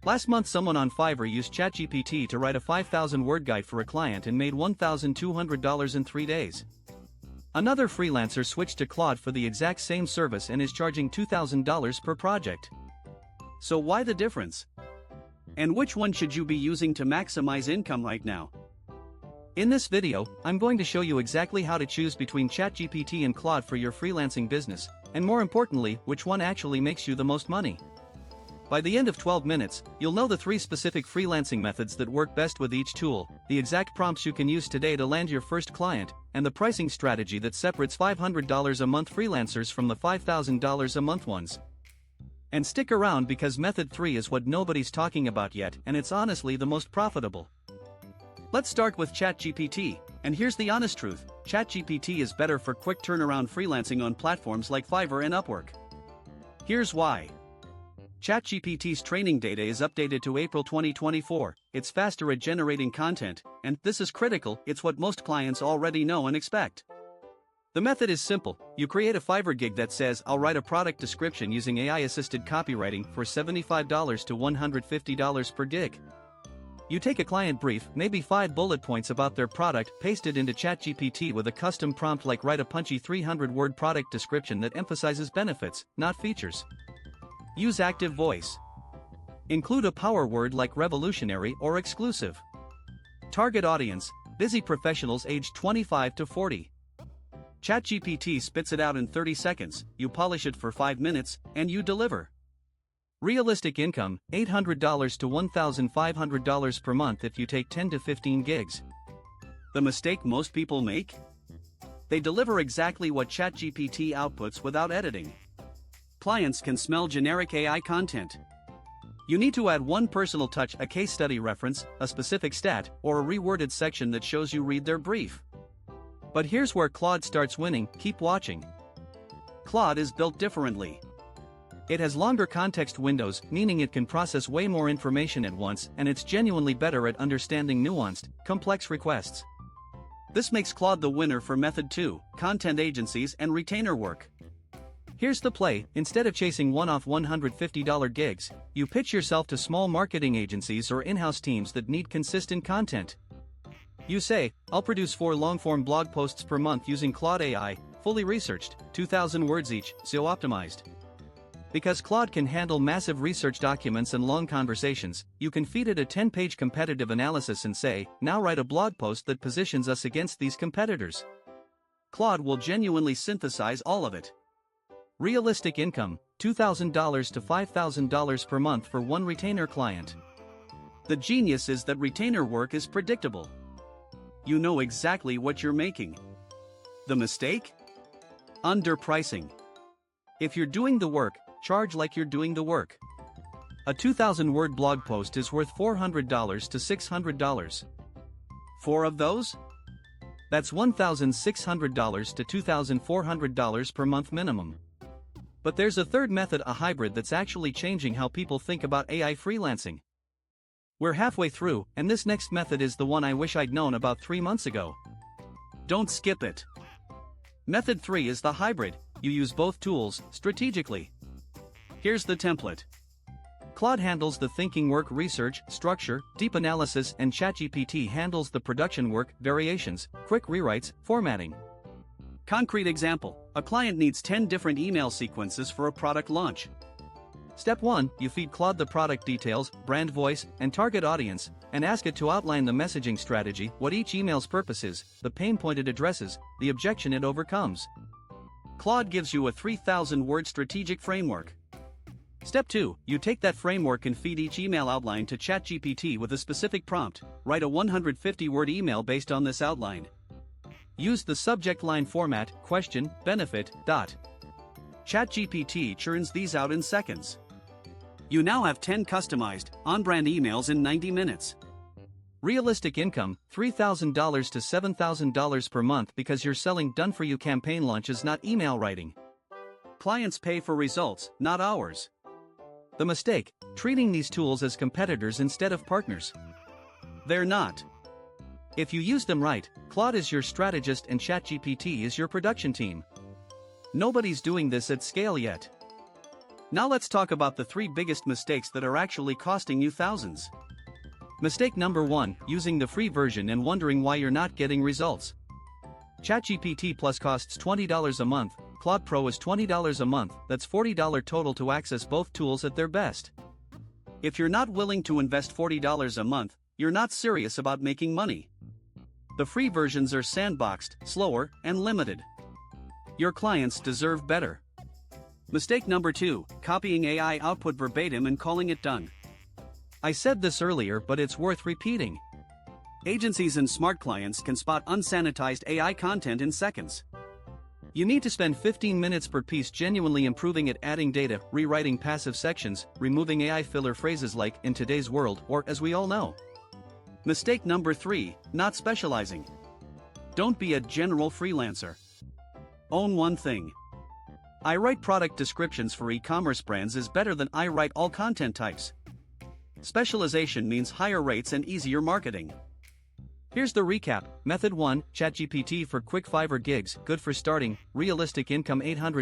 Last month someone on Fiverr used ChatGPT to write a 5,000-word guide for a client and made $1,200 in 3 days. Another freelancer switched to Claude for the exact same service and is charging $2,000 per project. So why the difference? And which one should you be using to maximize income right now? In this video, I'm going to show you exactly how to choose between ChatGPT and Claude for your freelancing business, and more importantly, which one actually makes you the most money. By the end of 12 minutes, you'll know the 3 specific freelancing methods that work best with each tool, the exact prompts you can use today to land your first client, and the pricing strategy that separates $500 a month freelancers from the $5,000 a month ones. And stick around because method 3 is what nobody's talking about yet, and it's honestly the most profitable. Let's start with ChatGPT, and here's the honest truth: ChatGPT is better for quick turnaround freelancing on platforms like Fiverr and Upwork. Here's why. ChatGPT's training data is updated to April 2024, it's faster at generating content, and, this is critical, it's what most clients already know and expect. The method is simple: you create a Fiverr gig that says, "I'll write a product description using AI-assisted copywriting for $75 to $150 per gig." You take a client brief, maybe 5 bullet points about their product, paste it into ChatGPT with a custom prompt like write a punchy 300-word product description that emphasizes benefits, not features. Use active voice. Include a power word like revolutionary or exclusive. Target audience: busy professionals aged 25 to 40. ChatGPT spits it out in 30 seconds, you polish it for 5 minutes, and you deliver. Realistic income: $800 to $1,500 per month if you take 10 to 15 gigs. The mistake most people make? They deliver exactly what ChatGPT outputs without editing. Clients can smell generic AI content. You need to add one personal touch, a case study reference, a specific stat, or a reworded section that shows you read their brief. But here's where Claude starts winning, keep watching. Claude is built differently. It has longer context windows, meaning it can process way more information at once, and it's genuinely better at understanding nuanced, complex requests. This makes Claude the winner for method 2, content agencies and retainer work. Here's the play: instead of chasing one-off $150 gigs, you pitch yourself to small marketing agencies or in-house teams that need consistent content. You say, "I'll produce 4 long-form blog posts per month using Claude AI, fully researched, 2,000 words each, SEO optimized." Because Claude can handle massive research documents and long conversations, you can feed it a 10-page competitive analysis and say, "Now write a blog post that positions us against these competitors." Claude will genuinely synthesize all of it. Realistic income: $2,000 to $5,000 per month for one retainer client. The genius is that retainer work is predictable. You know exactly what you're making. The mistake? Underpricing. If you're doing the work, charge like you're doing the work. A 2,000-word blog post is worth $400 to $600. 4 of those? That's $1,600 to $2,400 per month minimum. But there's a third method, a hybrid that's actually changing how people think about AI freelancing. We're halfway through, and this next method is the one I wish I'd known about 3 months ago. Don't skip it. Method 3 is the hybrid. You use both tools strategically. Here's the template. Claude handles the thinking work, research, structure, deep analysis, and ChatGPT handles the production work, variations, quick rewrites, formatting. Concrete example: a client needs 10 different email sequences for a product launch. Step 1, you feed Claude the product details, brand voice, and target audience, and ask it to outline the messaging strategy, what each email's purpose is, the pain point it addresses, the objection it overcomes. Claude gives you a 3,000-word strategic framework. Step 2, you take that framework and feed each email outline to ChatGPT with a specific prompt. Write a 150-word email based on this outline. Use the subject line format, question, benefit, dot. ChatGPT churns these out in seconds. You now have 10 customized, on-brand emails in 90 minutes. Realistic income: $3,000 to $7,000 per month because you're selling done-for-you campaign launches, not email writing. Clients pay for results, not hours. The mistake: treating these tools as competitors instead of partners. They're not. If you use them right, Claude is your strategist and ChatGPT is your production team. Nobody's doing this at scale yet. Now let's talk about the 3 biggest mistakes that are actually costing you thousands. Mistake number 1, using the free version and wondering why you're not getting results. ChatGPT Plus costs $20 a month, Claude Pro is $20 a month, that's $40 total to access both tools at their best. If you're not willing to invest $40 a month, you're not serious about making money. The free versions are sandboxed, slower, and limited. Your clients deserve better. Mistake number 2, copying AI output verbatim and calling it done. I said this earlier, but it's worth repeating. Agencies and smart clients can spot unsanitized AI content in seconds. You need to spend 15 minutes per piece genuinely improving it, adding data, rewriting passive sections, removing AI filler phrases like "in today's world" or "as we all know." Mistake number 3, not specializing. Don't be a general freelancer. Own one thing. I write product descriptions for e-commerce brands is better than I write all content types. Specialization means higher rates and easier marketing. Here's the recap. Method 1, ChatGPT for quick Fiverr gigs, good for starting, realistic income $800